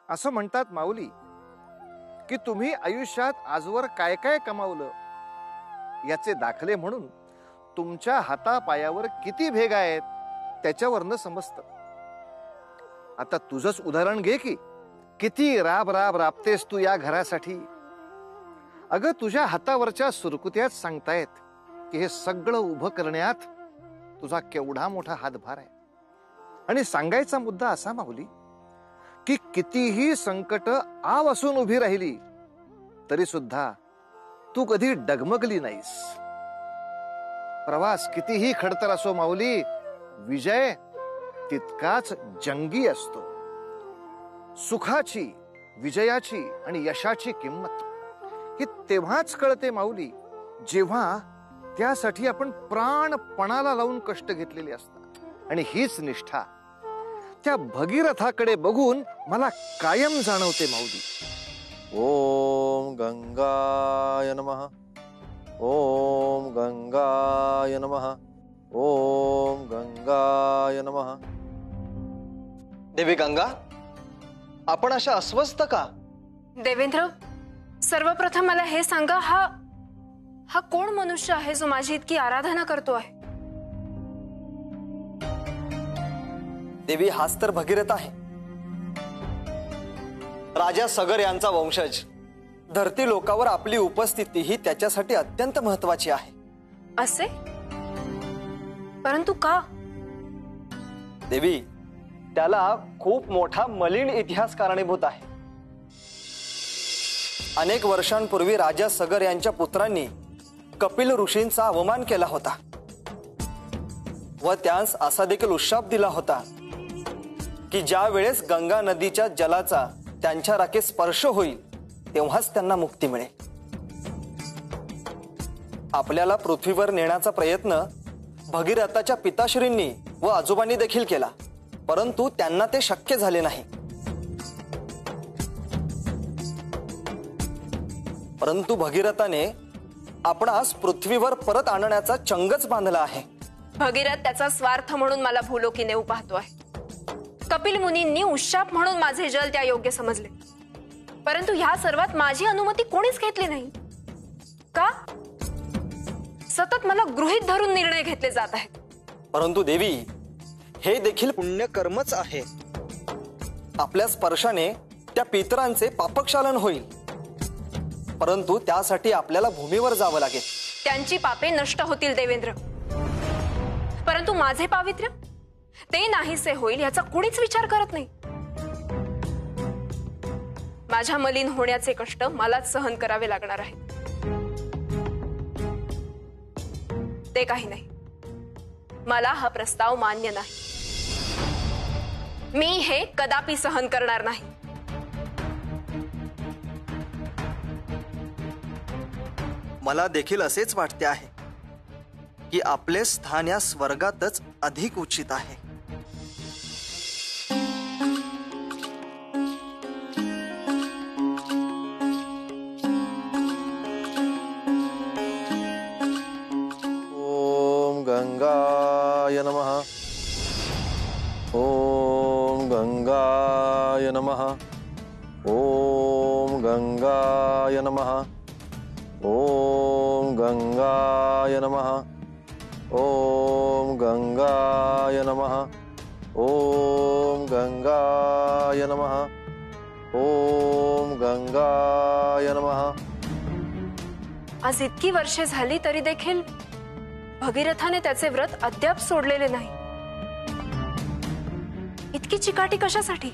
असं म्हणतात माऊली की तुम्ही आयुष्यात आजवर काय काय कमावलं याचे दाखले म्हणून तुमच्या हातापायावर किती भेग आहेत त्याच्यावरनं समजतं. आता तुझंच उदाहरण घे की किती राब राब राबतेस तू या घरासाठी. अगं तुझ्या हातावरच्या सुरकुत्यात सांगतायत की हे सगळं उभं करण्यात तुझा केवढा मोठा हातभार आहे. आणि सांगायचा मुद्दा असा माऊली की कितीही संकट आव असून उभी राहिली तरी सुद्धा तू कधी डगमगली नाहीस. प्रवास कितीही खडतर असो माऊली, विजय तितकाच जंगी असतो. सुखाची, विजयाची आणि यशाची किंमत ही तेव्हाच कळते माऊली जेव्हा त्यासाठी आपण प्राणपणाला लावून कष्ट घेतलेले असतात. आणि हीच निष्ठा त्या भगीरथाकडे बघून मला कायम जाणवते माऊली. ओम गंगाय नमः. ओम गंगाय नमः. ओम गंगाय नमः. देवी गंगा, आपण अशा अस्वस्थ का? देवेंद्र, सर्वप्रथम मला हे सांगा, हा कोण मनुष्य आहे जो माझी इतकी आराधना करतो आहे? देवी, हाच तर भगीरथ आहे, राजा सगर यांचा वंशज. धरती लोकावर आपली उपस्थिती ही त्याच्यासाठी अत्यंत महत्वाची आहे. असे? परंतु का? देवी, त्याला खूप मोठा मलिन इतिहास कारणीभूत आहे. अनेक वर्षांपूर्वी राजा सगर यांच्या पुत्रांनी कपिल ऋषींचा अवमान केला होता व त्यांस असा देखील उशाप दिला होता की ज्या वेळेस गंगा नदीच्या जलाचा त्यांच्या राखेस स्पर्श होईल तेव्हाच त्यांना मुक्ती मिळेल. आपल्याला पृथ्वीवर नेण्याचा प्रयत्न भगीरथाच्या पिताश्रींनी व आजोबांनी देखील केला, परंतु त्यांना ते शक्य झाले नाही. परंतु भगीरथाने आपणास पृथ्वीवर परत आणण्याचा चंगच बांधला आहे. भगीरथ त्याचा स्वार्थ म्हणून मला भूलोकी नेऊ पाहतो आहे. कपिल मुनींनी उशाप म्हणून माझे जल त्या योग्य समजले, परंतु ह्या सर्वात माझी अनुमती कोणीच घेतली नाही. का? सतत मला गृहीत धरून निर्णय घेतले जात आहेत. परंतु देवी, हे देखील पुण्यकर्मच आहे. आपल्या स्पर्शाने त्या पितरांचे पापक्षालन होईल, परंतु त्यासाठी आपल्याला भूमीवर जावं लागेल. त्यांची पापे नष्ट होतील देवेंद्र, परंतु माझे पावित्र्य ते नाहीसे होईल याचा कुणीच विचार करत नाही. माझ्या मलिन होण्याचे कष्ट मलाच सहन करावे लागणार आहेत. ते काही नाही, मला हा प्रस्ताव मान्य नाही. मी हे कदापि सहन करणार नाही. मला देखील असेच वाटते आहे की आपले स्थान या स्वर्गातच अधिक उचित आहे. ओम गंगाय नमः. ओम गंगाय नमः. ओम गंगाय नमः. ओम गंगाय नमः. ओम गंगाय नमः. ओम गंगाय नमः. ओम गंगाय नमः. आज इतकी वर्षे झाली तरी देखील भगीरथाने त्याचे व्रत अद्याप सोडलेले नाही. इतकी चिकाटी कशासाठी?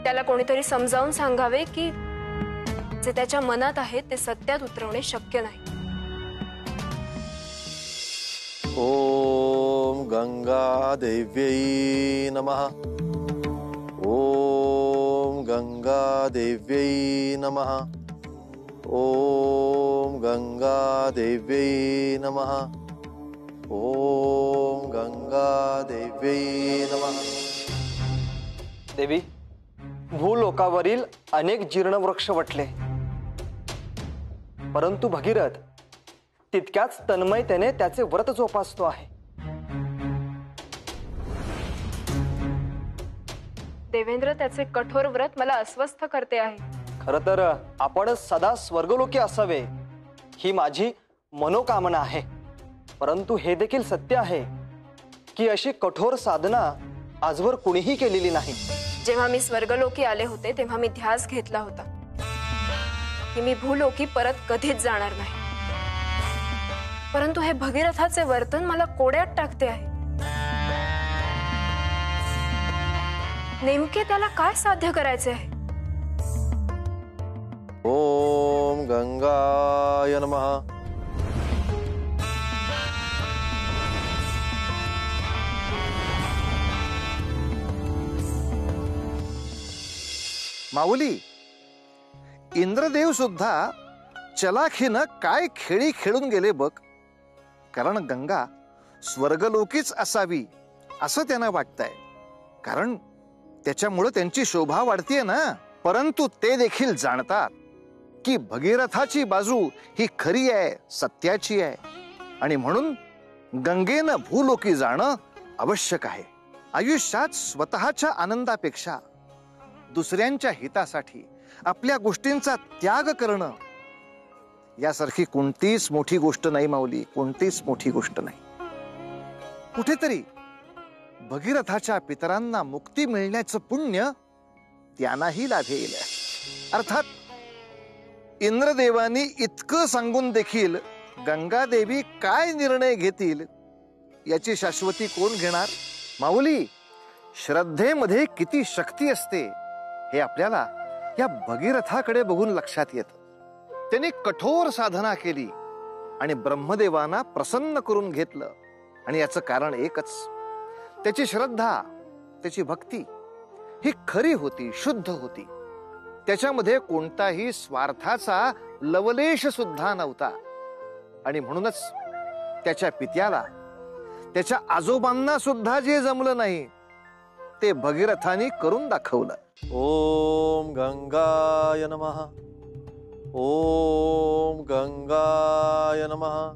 त्याला कोणीतरी समजावून सांगावे की जे त्याच्या मनात आहे ते सत्यात उतरवणे शक्य नाही. ओम गंगा देव्यै नमः. ओम गंगा देव्यै नमः. ओम गंगा देव्यै नमः. ओम गंगा देव्यै नमः. देवी, भूलोकावरील अनेक जीर्ण वृक्ष वटले, परंतु भगीरथ तितक्याच तन्मयतेने त्याचे व्रत जोपासतो आहे. देवेंद्र, त्याचे कठोर व्रत मला अस्वस्थ करते आहे. खरं तर आपण सदा स्वर्गलोकी असावे ही माझी मनोकामना आहे. परंतु हे देखील सत्य आहे की अशी कठोर साधना आजवर कुणीही केलेली नाही. जेव्हा मी स्वर्गलोकी आले होते तेव्हा मी ध्यास घेतला होता की मी भूलोकी परत कधीच जाणार नाही. परंतु हे भगीरथाचे वर्तन मला कोड्यात टाकते आहे. नेमके त्याला काय साध्य करायचे आहे? ओम गंगाय नमः. माऊली, इंद्रदेव सुद्धा चलाखीनं काय खेळी खेळून गेले बघ. कारण गंगा स्वर्गलोकीच असावी असं त्यांना वाटतंय. कारण त्याच्यामुळे त्यांची शोभा वाढतीये ना. परंतु ते देखील जाणतात की भगीरथाची बाजू ही खरी आहे, सत्याची आहे. आणि म्हणून गंगेनं भूलोकी जाणं आवश्यक आहे. आयुष्यात स्वतःच्या आनंदापेक्षा दुसऱ्यांच्या हितासाठी आपल्या गोष्टींचा त्याग करणं यासारखी कोणतीच मोठी गोष्ट नाही माऊली, कोणतीच मोठी गोष्ट नाही. कुठेतरी भगीरथाच्या पितरांना मुक्ती मिळण्याचं पुण्य त्यांनाही लाभेल. अर्थात इंद्रदेवानी इतकं सांगून देखील गंगादेवी काय निर्णय घेतील याची शाश्वती कोण घेणार? माऊली, श्रद्धेमध्ये किती शक्ती असते हे आपल्याला या भगीरथाकडे बघून लक्षात येतं. त्यांनी कठोर साधना केली आणि ब्रह्मदेवांना प्रसन्न करून घेतलं. आणि याचं कारण एकच, त्याची श्रद्धा, त्याची भक्ती ही खरी होती, शुद्ध होती. त्याच्यामध्ये कोणताही स्वार्थाचा लवलेश सुद्धा नव्हता. आणि म्हणूनच त्याच्या पित्याला, त्याच्या आजोबांना सुद्धा जे जमलं नाही ते भगीरथाने करून दाखवलं. ओम गंगाय नमः. ओम गंगाय नमः.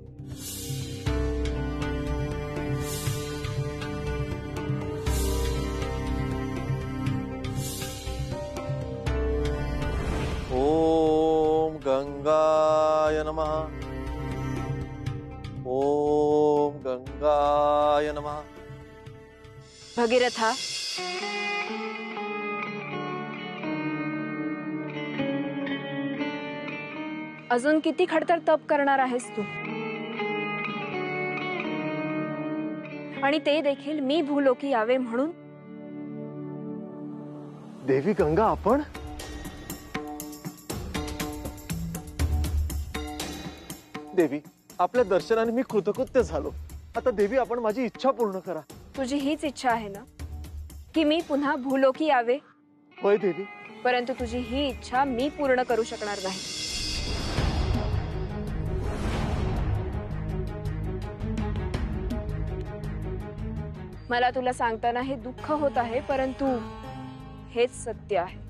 ओम गंगाय नमः. ओम गंगाय नमः. भगीरथा, अजून किती खडतर तप करणार आहेस तू? आणि ते देखील मी भूलोकी यावे म्हणून? देवी गंगा, आपण देवी, आपल्या दर्शनाने मी कृतकृत्य झालो. आता देवी, आपण माझी इच्छा पूर्ण करा. तुझी हीच इच्छा आहे ना की मी पुन्हा भूलोकी यावे? होय देवी. परंतु तुझी ही इच्छा मी पूर्ण करू शकणार नाही. मला तुला सांगताना हे दुःख होत आहे, परंतु हेच सत्य आहे.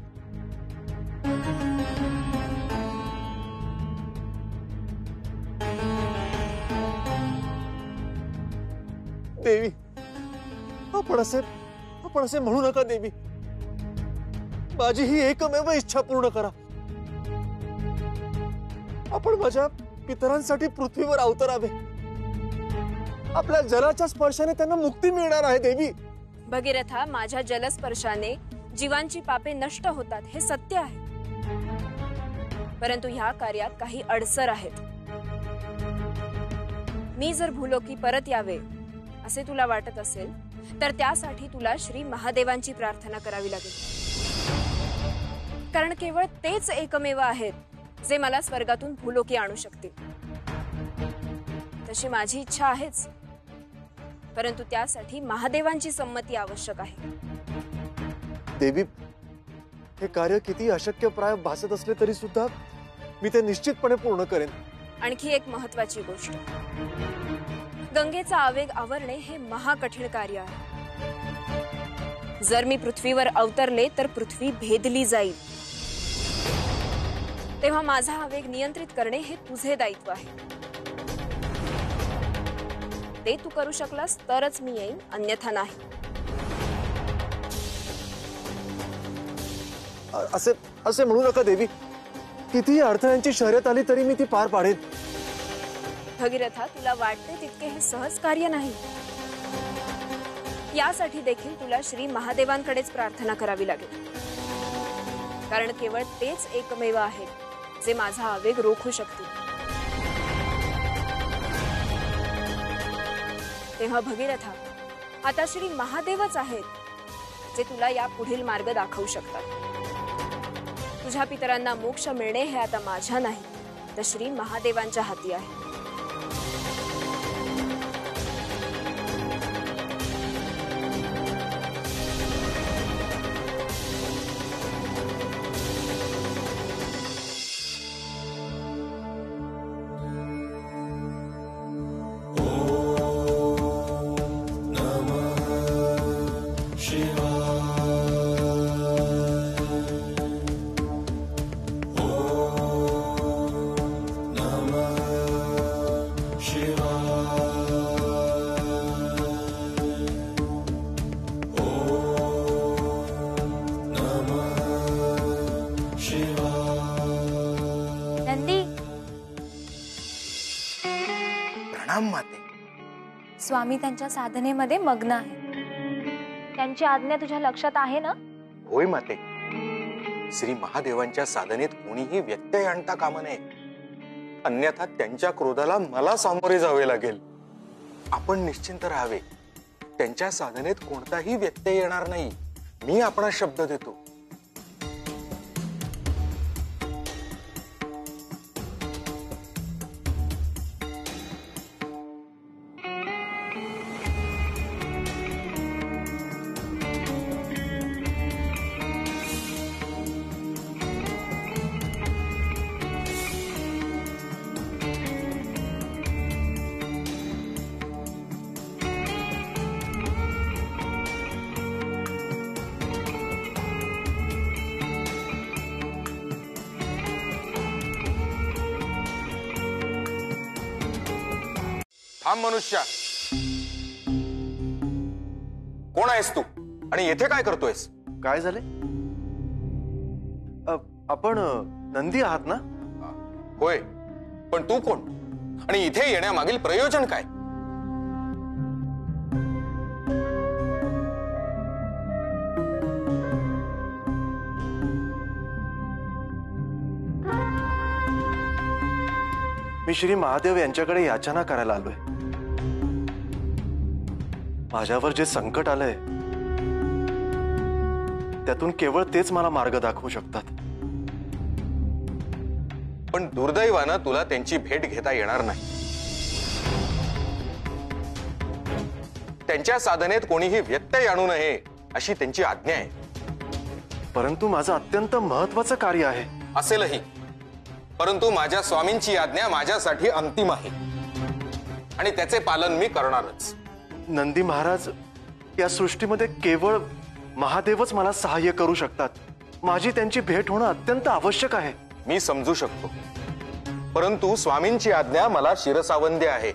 देवी, आपण असे म्हणू नका देवी. माझी ही एकमेव इच्छा पूर्ण करा. आपण माझ्या पितरांसाठी पृथ्वीवर अवतरावे. आपल्या जलाच्या स्पर्शाने त्यांना मुक्ती मिळणार आहे देवी. भगीरथा, माझ्या जलस्पर्शाने जीवांची पापे नष्ट होतात हे सत्य आहे. परंतु ह्या कार्यात काही अडसर आहेत. मी जर भूलोकी परत यावे असे तुला वाटत असेल तर त्यासाठी तुला श्री महादेवांची प्रार्थना करावी लागेल. कारण केवळ तेच एकमेव आहेत जे मला स्वर्गातून भूलोकी आणू शकतील. तशी माझी इच्छा आहेच, परंतु त्यासाठी महादेवांची संमती आवश्यक आहे. देवी, हे कार्य किती अशक्यप्राय भासत असले तरी सुद्धा मी ते निश्चितपणे पूर्ण करेन. आणखी एक महत्वाची गोष्ट, गंगेचा आवेग आवरणे हे महाकठीण कार्य आहे. जर मी पृथ्वीवर अवतरले तर पृथ्वी भेदली जाईल. तेव्हा माझा आवेग नियंत्रित करणे हे तुझे दायित्व आहे. ते तू करू शकलास तरच मी येईन, अन्यथा नाही. असे असे म्हणू नका देवी. कितीही अडथळ्यांची शर्यत आली तरी मी ती पार पाडेन. भगीरथा, तुला वाटते तितके हे सहज कार्य नाही. यासाठी देखील तुला श्री महादेवांकडेच प्रार्थना करावी लागेल, कारण केवळ तेच एकमेव आहेत जे माझा आवेग रोखू शकतील. तेव्हा भगीरथा, आता श्री महादेवच आहेत जे तुला या पुढील मार्ग दाखवू शकतात. तुझ्या पितरांना मोक्ष मिळणे हे आता माझ्या नाही, तर श्री महादेवांच्या हाती आहे. स्वामी त्यांच्या साधनेमध्ये मग्न आहे. त्यांची आज्ञा तुझ्या लक्षात आहे ना? होय माते. श्री महादेवांच्या साधनेत कोणीही व्यत्यय आणता कामा नये, अन्यथा त्यांच्या क्रोधाला मला सामोरे जावे लागेल. आपण निश्चिंत राहावे. त्यांच्या साधनेत कोणताही व्यत्यय येणार नाही, मी आपणास शब्द देतो. थांब मनुष्या, कोण आहेस तू आणि येथे काय करतोयस? काय झाले? आपण नंदी आहात ना? होय, पण तू कोण आणि इथे येण्यामागील प्रयोजन काय? मी श्री महादेव यांच्याकडे याचना करायला आलोय. माझ्यावर जे संकट आलंय त्यातून केवळ तेच मला मार्ग दाखवू शकतात. पण दुर्दैवानं तुला त्यांची भेट घेता येणार नाही. त्यांच्या साधनेत कोणीही व्यत्यय आणू नये अशी त्यांची आज्ञा आहे. परंतु माझं अत्यंत महत्वाचं कार्य आहे. असेलही, परंतु माझ्या स्वामींची आज्ञा माझ्यासाठी अंतिम आहे आणि त्याचे पालन मी करणारच. नंदी महाराज, या सृष्टीमध्ये केवळ महादेवच मला सहाय्य करू शकतात. माझी त्यांची भेट होणं अत्यंत आवश्यक आहे. मी समजू शकतो, परंतु स्वामींची आज्ञा मला शिरसावंद्य आहे.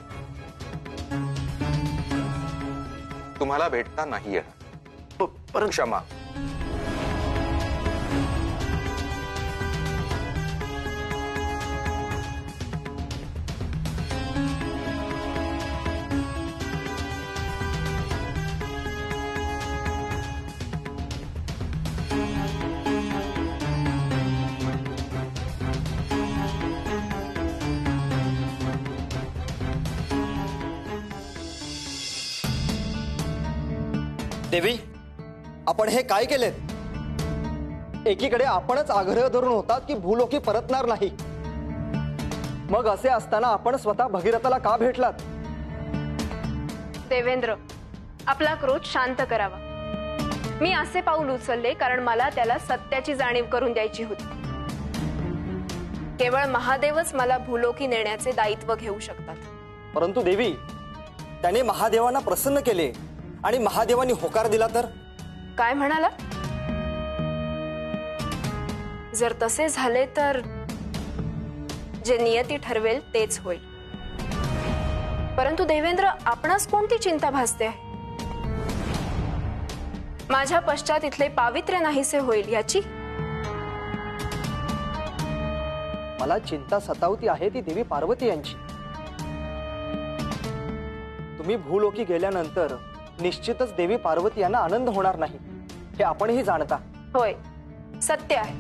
तुम्हाला भेटता नाही येणार. परंतु क्षमा. देवी, आपण हे काय केलेत? एकीकडे आपणच आग्रह धरून होतात की भूलोकी परतणार नाही, मग असे असताना आपण स्वतः भगीरथाला का भेटलात? देवेंद्र, आपला क्रोध शांत करावा. मी असे पाऊल उचलले कारण मला त्याला सत्याची जाणीव करून द्यायची होती. केवळ महादेवच मला भूलोकी नेण्याचे दायित्व घेऊ शकतात. परंतु देवी, त्याने महादेवांना प्रसन्न केले आणि महादेवांनी होकार दिला तर? काय म्हणाला? जर तसे झाले तर जे नियती ठरवेल तेच होईल. परंतु देवेंद्र, आपणास कोणती चिंता भासते आहे? माझ्या पश्चात इथले पावित्र्य नाहीसे होईल याची? मला चिंता सतावती आहे ती देवी पार्वती यांची. तुम्ही भूलोकी गेल्यानंतर निश्चितच देवी पार्वती यांना आनंद होणार नाही, हे आपणही जाणता. होय, सत्य आहे.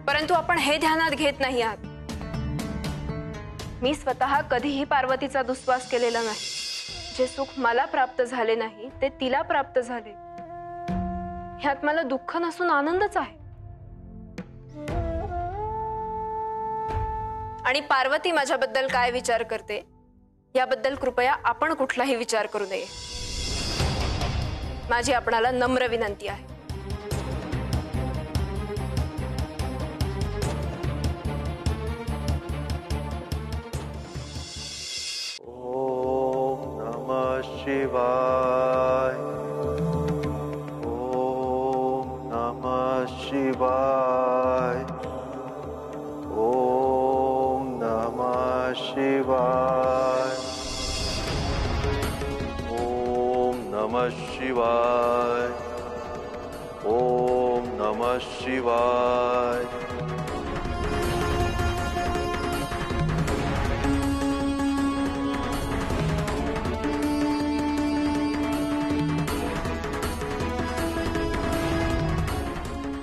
परंतु आपण हे ध्यानात घेत नाही आहात. मी स्वतः कधीही पार्वतीचा दुस्वास केलेला नाही. जे सुख मला प्राप्त झाले नाही ते तिला प्राप्त झाले, ह्यात मला दुःख नसून आनंदच आहे. आणि पार्वती माझ्याबद्दल काय विचार करते याबद्दल कृपया आपण कुठलाही विचार करू नये. माझी आपणाला नम्र विनंती आहे. ओम नमः शिवाय. ओम नमः शिवाय. ओम नमः शिवाय. ओम नमः शिवाय. ओम नमः शिवाय.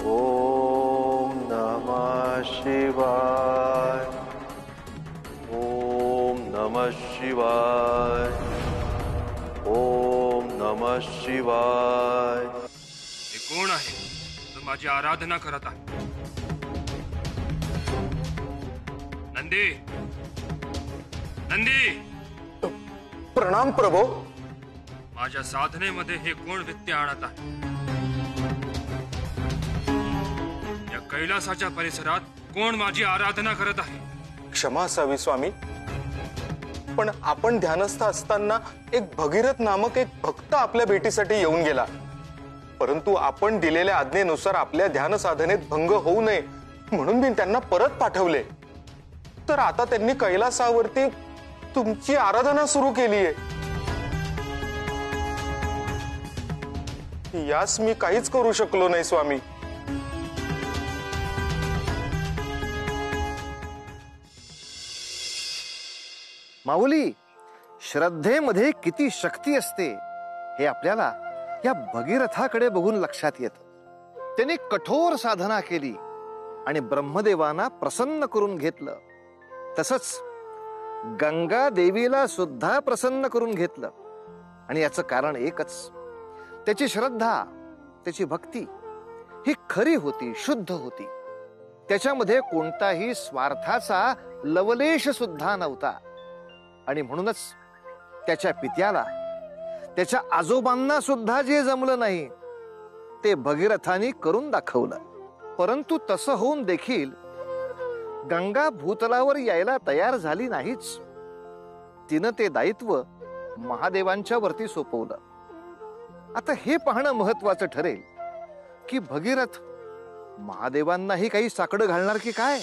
ओम नमः शिवाय. ओम नमः शिवाय. ओम नमः शिवाय. हे कोण आहे जो माझी आराधना करत आहे? नंदी, नंदी, प्रणाम प्रभो. माझ्या साधनेमध्ये हे कोण व्यत्यय आणत आहे? या कैलासाच्या परिसरात कोण माझी आराधना करत आहे? क्षमा असावी स्वामी, पण आपण ध्यानस्थ असताना एक भगीरथ नामक एक भक्त आपल्या भेटीसाठी येऊन गेला. परंतु आपण दिलेल्या आज्ञेनुसार आपल्या ध्यान साधनेत भंग होऊ नये म्हणून मी त्यांना परत पाठवले. तर आता त्यांनी कैलासावरती तुमची आराधना सुरू केली आहे. यास मी काहीच करू शकलो नाही स्वामी. माऊली, श्रद्धेमध्ये किती शक्ती असते हे आपल्याला या भगीरथाकडे बघून लक्षात येतं. त्याने कठोर साधना केली आणि ब्रह्मदेवांना प्रसन्न करून घेतलं. तसंच गंगा देवीला सुद्धा प्रसन्न करून घेतलं. आणि याचं कारण एकच, त्याची श्रद्धा, त्याची भक्ती ही खरी होती, शुद्ध होती. त्याच्यामध्ये कोणताही स्वार्थाचा लवलेश सुद्धा नव्हता. आणि म्हणूनच त्याच्या पित्याला, त्याच्या आजोबांना सुद्धा जे जमलं नाही ते भगीरथाने करून दाखवलं. परंतु तसं होऊन देखील गंगा भूतलावर यायला तयार झाली नाहीच. तिनं ते दायित्व महादेवांच्या वरती सोपवलं. आता हे पाहणं महत्वाचं ठरेल की भगीरथ महादेवांनाही काही साकडं घालणार की काय.